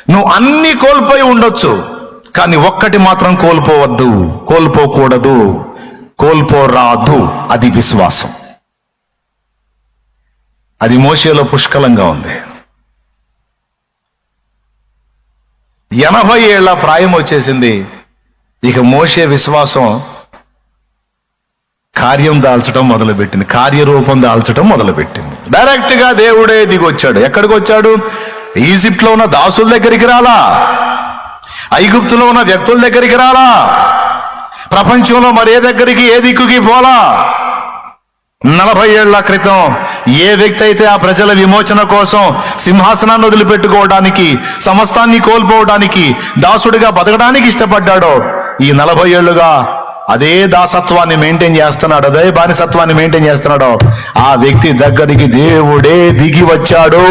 నువ్వు అన్ని కోల్పోయి ఉండొచ్చు, కానీ ఒక్కటి మాత్రం కోల్పోవద్దు, కోల్పోకూడదు, కోల్పోరాదు. అది విశ్వాసం. అది మోషేలో పుష్కలంగా ఉంది. 80 ఏళ్ల ప్రాయం వచ్చేసింది. ఇక మోషే విశ్వాసం కార్యం దాల్చడం మొదలుపెట్టింది, కార్యరూపం దాల్చడం మొదలుపెట్టింది. డైరెక్ట్ గా దేవుడే దిగొచ్చాడు. ఎక్కడికి వచ్చాడు? ఈజిప్ట్లో ఉన్న దాసుల దగ్గరికి రాలా, ఐగుప్తులో ఉన్న వ్యక్తుల దగ్గరికి రాలా, ప్రపంచంలో మరే దగ్గరికి, ఏ దిక్కుకి పోలా. 40 ఏళ్ల క్రితం ఏ వ్యక్తి అయితే ఆ ప్రజల విమోచన కోసం సింహాసనాన్ని వదిలిపెట్టుకోవడానికి, సమస్తాన్ని కోల్పోవడానికి, దాసుడిగా బతకడానికి ఇష్టపడ్డాడో, ఈ 40 ఏళ్లుగా అదే దాసత్వాన్ని మెయింటైన్ చేస్తున్నాడు, అదే బానిసత్వాన్ని మెయింటైన్ చేస్తున్నాడో, ఆ వ్యక్తి దగ్గరికి దేవుడే దిగి వచ్చాడు.